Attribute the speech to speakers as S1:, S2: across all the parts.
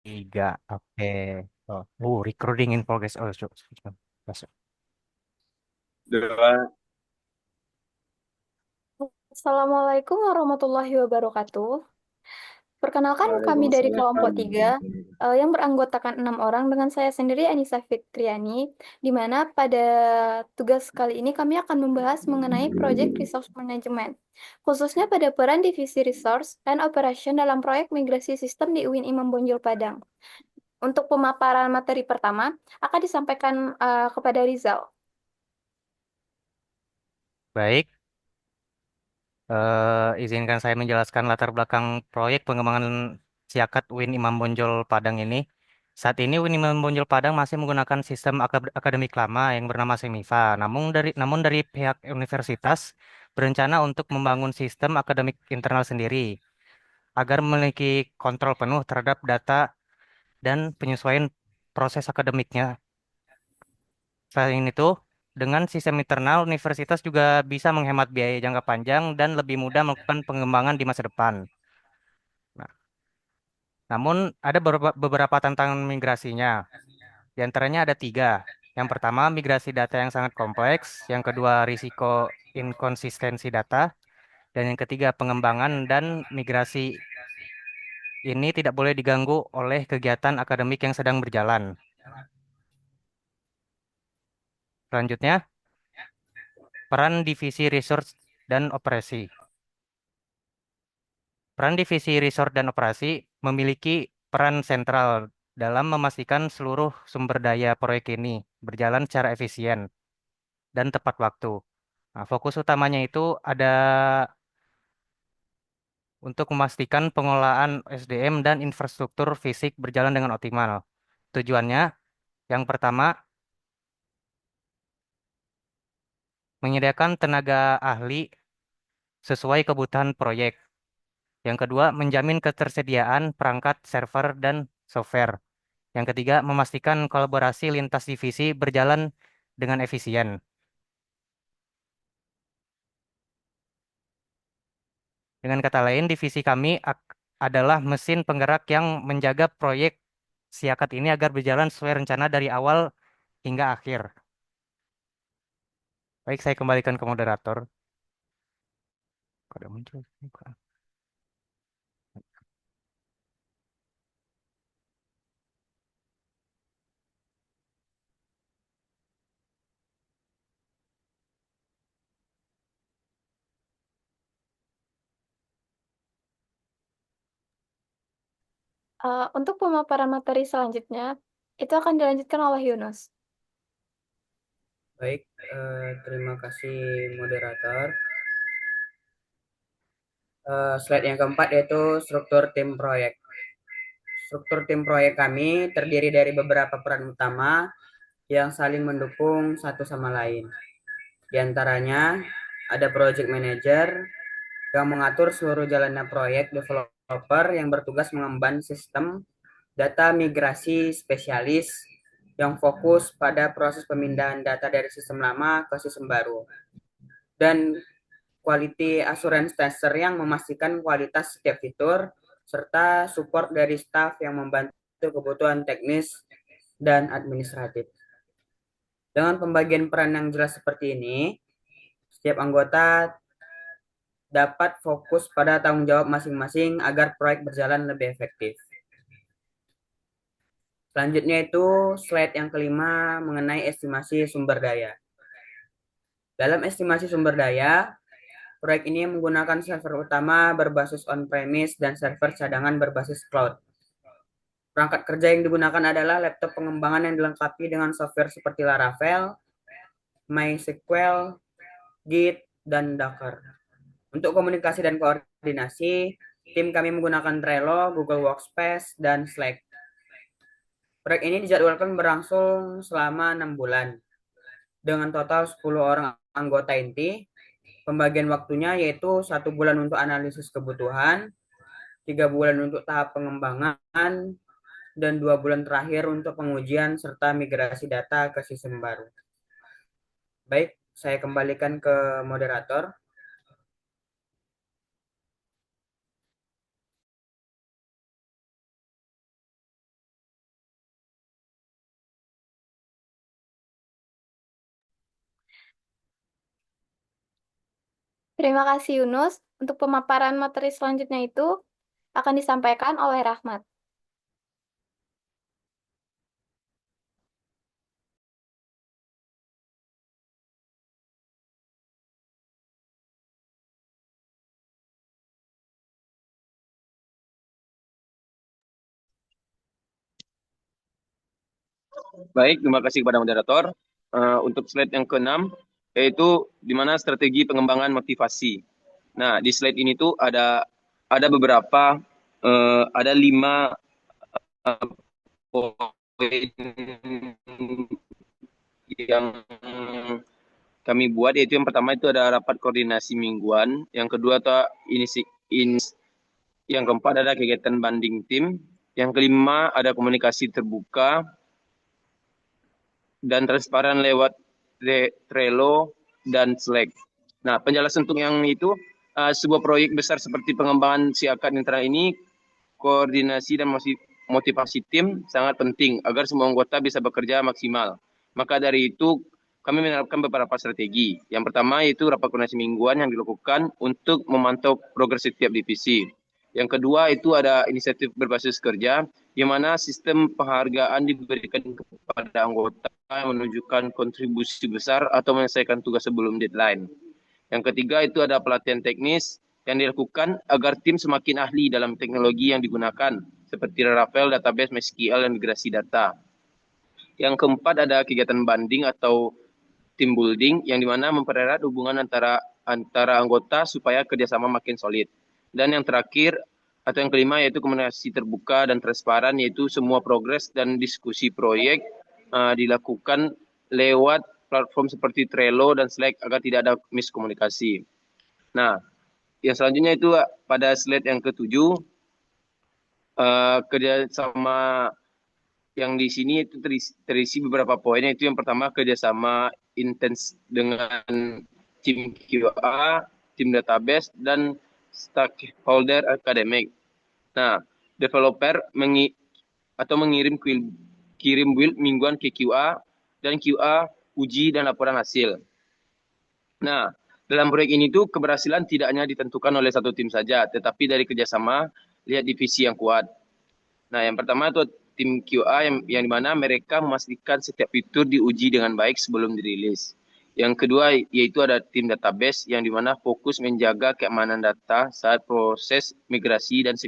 S1: Tiga. Oke. Oh, recruiting in progress. Oh, masuk.
S2: Dua.
S3: Assalamualaikum warahmatullahi wabarakatuh. Perkenalkan kami dari kelompok
S2: Waalaikumsalam.
S3: 3 yang beranggotakan 6 orang dengan saya sendiri Anissa Fitriani, di mana pada tugas kali ini kami akan membahas mengenai Project Resource Management, khususnya pada peran divisi Resource and Operation dalam proyek migrasi sistem di UIN Imam Bonjol Padang. Untuk pemaparan materi pertama akan disampaikan kepada Rizal.
S1: Baik. Izinkan saya menjelaskan latar belakang proyek pengembangan Siakat UIN Imam Bonjol Padang ini. Saat ini UIN Imam Bonjol Padang masih menggunakan sistem akademik lama yang bernama Semifa. Namun dari pihak universitas berencana untuk membangun sistem akademik internal sendiri agar memiliki kontrol penuh terhadap data dan penyesuaian proses akademiknya. Selain itu, dengan sistem internal, universitas juga bisa menghemat biaya jangka panjang dan lebih mudah melakukan pengembangan di masa depan. Nah, namun ada beberapa tantangan migrasinya. Di antaranya ada tiga. Yang pertama, migrasi data yang sangat kompleks. Yang kedua, risiko inkonsistensi data. Dan yang ketiga, pengembangan dan migrasi ini tidak boleh diganggu oleh kegiatan akademik yang sedang berjalan. Selanjutnya, peran divisi research dan operasi. Peran divisi resort dan operasi memiliki peran sentral dalam memastikan seluruh sumber daya proyek ini berjalan secara efisien dan tepat waktu. Nah, fokus utamanya itu ada untuk memastikan pengelolaan SDM dan infrastruktur fisik berjalan dengan optimal. Tujuannya, yang pertama, menyediakan tenaga ahli sesuai kebutuhan proyek. Yang kedua, menjamin ketersediaan perangkat server dan software. Yang ketiga, memastikan kolaborasi lintas divisi berjalan dengan efisien. Dengan kata lain, divisi kami adalah mesin penggerak yang menjaga proyek Siakat ini agar berjalan sesuai rencana dari awal hingga akhir. Baik, saya kembalikan ke moderator. Kok ada muncul?
S3: Untuk pemaparan materi selanjutnya, itu akan dilanjutkan oleh Yunus.
S2: Baik, terima kasih moderator. Slide yang keempat yaitu struktur tim proyek. Struktur tim proyek kami terdiri dari beberapa peran utama yang saling mendukung satu sama lain. Di antaranya ada project manager yang mengatur seluruh jalannya proyek, developer yang bertugas mengemban sistem, data migrasi spesialis yang fokus pada proses pemindahan data dari sistem lama ke sistem baru, dan quality assurance tester yang memastikan kualitas setiap fitur, serta support dari staff yang membantu kebutuhan teknis dan administratif. Dengan pembagian peran yang jelas seperti ini, setiap anggota dapat fokus pada tanggung jawab masing-masing agar proyek berjalan lebih efektif. Selanjutnya itu slide yang kelima mengenai estimasi sumber daya. Dalam estimasi sumber daya, proyek ini menggunakan server utama berbasis on-premise dan server cadangan berbasis cloud. Perangkat kerja yang digunakan adalah laptop pengembangan yang dilengkapi dengan software seperti Laravel, MySQL, Git, dan Docker. Untuk komunikasi dan koordinasi, tim kami menggunakan Trello, Google Workspace, dan Slack. Proyek ini dijadwalkan berlangsung selama 6 bulan, dengan total 10 orang anggota inti. Pembagian waktunya yaitu 1 bulan untuk analisis kebutuhan, 3 bulan untuk tahap pengembangan, dan 2 bulan terakhir untuk pengujian serta migrasi data ke sistem baru. Baik, saya kembalikan ke moderator.
S3: Terima kasih Yunus. Untuk pemaparan materi selanjutnya itu akan disampaikan oleh Rahmat.
S4: Baik, terima kasih kepada moderator. Untuk slide yang keenam, yaitu di mana strategi pengembangan motivasi. Nah, di slide ini tuh ada beberapa, ada 5 poin yang kami buat, yaitu yang pertama itu ada rapat koordinasi mingguan, yang kedua tuh yang keempat ada kegiatan banding tim, yang kelima ada komunikasi terbuka dan transparan lewat Trello dan Slack. Nah, penjelasan untuk yang itu, sebuah proyek besar seperti pengembangan si akad internal ini, koordinasi dan motivasi tim sangat penting agar semua anggota bisa bekerja maksimal. Maka dari itu, kami menerapkan beberapa strategi. Yang pertama yaitu rapat koordinasi mingguan yang dilakukan untuk memantau progres setiap divisi. Yang kedua itu ada inisiatif berbasis kerja, di mana sistem penghargaan diberikan kepada anggota yang menunjukkan kontribusi besar atau menyelesaikan tugas sebelum deadline. Yang ketiga itu ada pelatihan teknis yang dilakukan agar tim semakin ahli dalam teknologi yang digunakan, seperti Laravel, database, MySQL, dan migrasi data. Yang keempat ada kegiatan banding atau team building, yang dimana mempererat hubungan antara anggota supaya kerjasama makin solid. Dan yang terakhir atau yang kelima yaitu komunikasi terbuka dan transparan, yaitu semua progres dan diskusi proyek dilakukan lewat platform seperti Trello dan Slack agar tidak ada miskomunikasi. Nah, yang selanjutnya itu pada slide yang ketujuh, kerjasama yang di sini itu terisi beberapa poin. Itu yang pertama kerjasama intens dengan tim QA, tim database, dan stakeholder akademik. Nah, developer mengirim build mingguan ke QA, dan QA uji dan laporan hasil. Nah, dalam proyek ini tuh keberhasilan tidak hanya ditentukan oleh satu tim saja, tetapi dari kerjasama, lihat divisi yang kuat. Nah, yang pertama itu tim QA yang dimana mereka memastikan setiap fitur diuji dengan baik sebelum dirilis. Yang kedua yaitu ada tim database yang dimana fokus menjaga keamanan data saat proses migrasi dan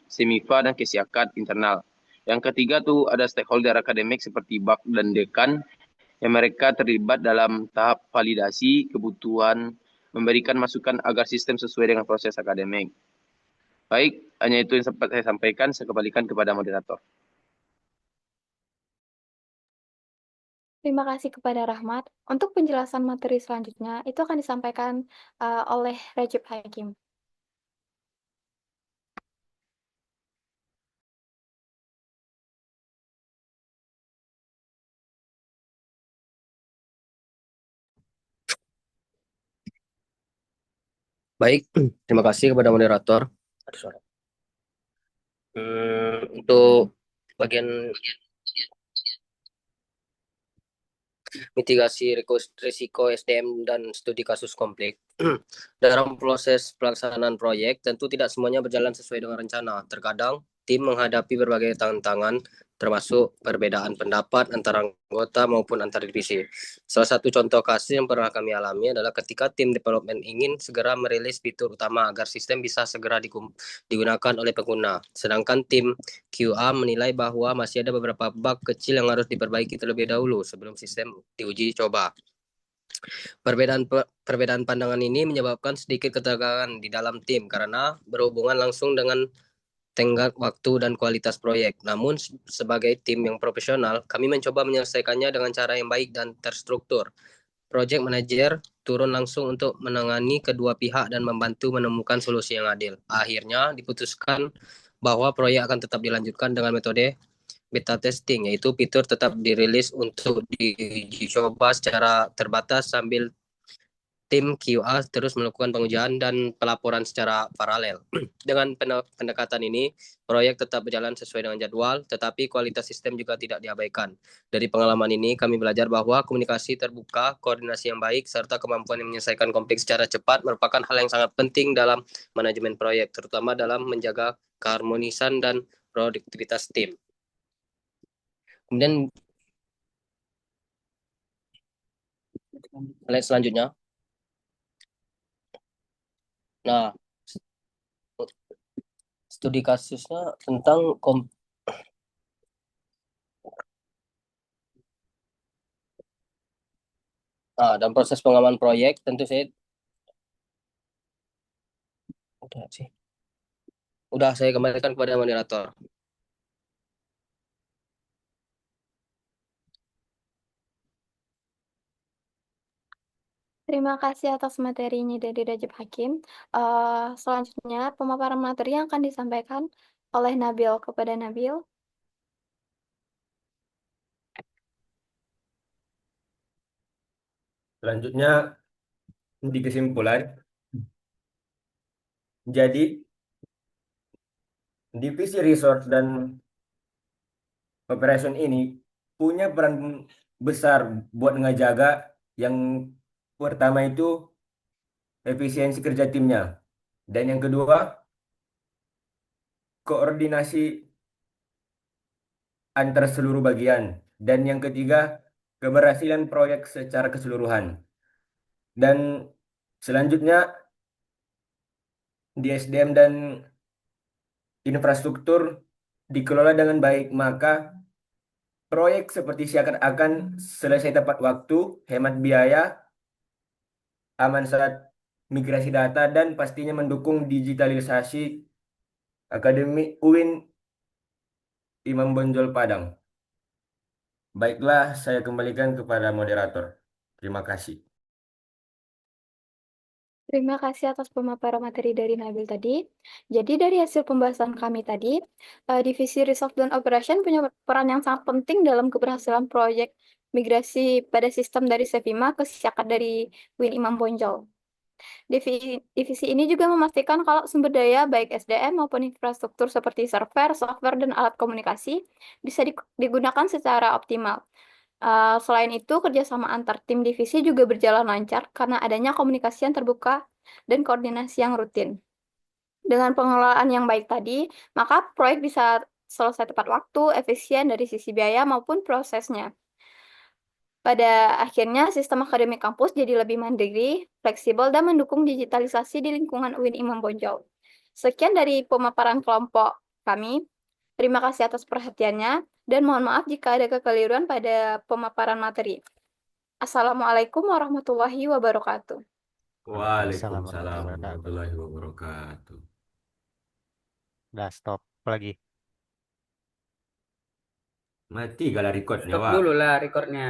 S4: semifa dan kesiakat internal. Yang ketiga tuh ada stakeholder akademik seperti BAK dan dekan yang mereka terlibat dalam tahap validasi kebutuhan, memberikan masukan agar sistem sesuai dengan proses akademik. Baik, hanya itu yang sempat saya sampaikan. Saya kembalikan kepada moderator.
S3: Terima kasih kepada Rahmat. Untuk penjelasan materi selanjutnya itu akan disampaikan oleh Rajib Hakim.
S5: Baik, terima kasih kepada moderator. Ada suara. Untuk bagian mitigasi risiko SDM dan studi kasus konflik. Dalam proses pelaksanaan proyek, tentu tidak semuanya berjalan sesuai dengan rencana. Terkadang, tim menghadapi berbagai tantangan, termasuk perbedaan pendapat antara anggota maupun antar divisi. Salah satu contoh kasus yang pernah kami alami adalah ketika tim development ingin segera merilis fitur utama agar sistem bisa segera digunakan oleh pengguna. Sedangkan tim QA menilai bahwa masih ada beberapa bug kecil yang harus diperbaiki terlebih dahulu sebelum sistem diuji coba. Perbedaan pandangan ini menyebabkan sedikit ketegangan di dalam tim karena berhubungan langsung dengan tenggat waktu dan kualitas proyek. Namun sebagai tim yang profesional, kami mencoba menyelesaikannya dengan cara yang baik dan terstruktur. Project manager turun langsung untuk menangani kedua pihak dan membantu menemukan solusi yang adil. Akhirnya diputuskan bahwa proyek akan tetap dilanjutkan dengan metode beta testing, yaitu fitur tetap dirilis untuk diuji coba secara terbatas sambil tim QA terus melakukan pengujian dan pelaporan secara paralel. Dengan pendekatan ini, proyek tetap berjalan sesuai dengan jadwal, tetapi kualitas sistem juga tidak diabaikan. Dari pengalaman ini, kami belajar bahwa komunikasi terbuka, koordinasi yang baik, serta kemampuan menyelesaikan konflik secara cepat merupakan hal yang sangat penting dalam manajemen proyek, terutama dalam menjaga keharmonisan dan produktivitas tim. Kemudian slide selanjutnya. Nah, studi kasusnya tentang dan proses pengaman proyek tentu saya udah saya kembalikan kepada moderator.
S3: Terima kasih atas materinya dari Rajab Hakim. Selanjutnya, pemaparan materi yang akan disampaikan oleh Nabil kepada Nabil.
S6: Selanjutnya di kesimpulan, jadi divisi resource dan operation ini punya peran besar buat ngejaga yang pertama itu efisiensi kerja timnya, dan yang kedua koordinasi antar seluruh bagian, dan yang ketiga keberhasilan proyek secara keseluruhan. Dan selanjutnya di SDM dan infrastruktur dikelola dengan baik, maka proyek seperti seakan-akan selesai tepat waktu, hemat biaya, aman saat migrasi data, dan pastinya mendukung digitalisasi Akademi UIN Imam Bonjol Padang. Baiklah, saya kembalikan kepada moderator. Terima kasih.
S3: Terima kasih atas pemaparan materi dari Nabil tadi. Jadi dari hasil pembahasan kami tadi, Divisi Resource dan Operation punya peran yang sangat penting dalam keberhasilan proyek migrasi pada sistem dari Sevima ke Siakat dari Win Imam Bonjol. Divisi ini juga memastikan kalau sumber daya baik SDM maupun infrastruktur seperti server, software, dan alat komunikasi bisa digunakan secara optimal. Selain itu, kerjasama antar tim divisi juga berjalan lancar karena adanya komunikasi yang terbuka dan koordinasi yang rutin. Dengan pengelolaan yang baik tadi, maka proyek bisa selesai tepat waktu, efisien dari sisi biaya maupun prosesnya. Pada akhirnya, sistem akademik kampus jadi lebih mandiri, fleksibel, dan mendukung digitalisasi di lingkungan UIN Imam Bonjol. Sekian dari pemaparan kelompok kami. Terima kasih atas perhatiannya, dan mohon maaf jika ada kekeliruan pada pemaparan materi. Assalamualaikum warahmatullahi wabarakatuh.
S6: Waalaikumsalam warahmatullahi wabarakatuh.
S1: Udah stop lagi.
S6: Mati kalau recordnya,
S2: Stop
S6: Wak.
S2: dulu lah recordnya.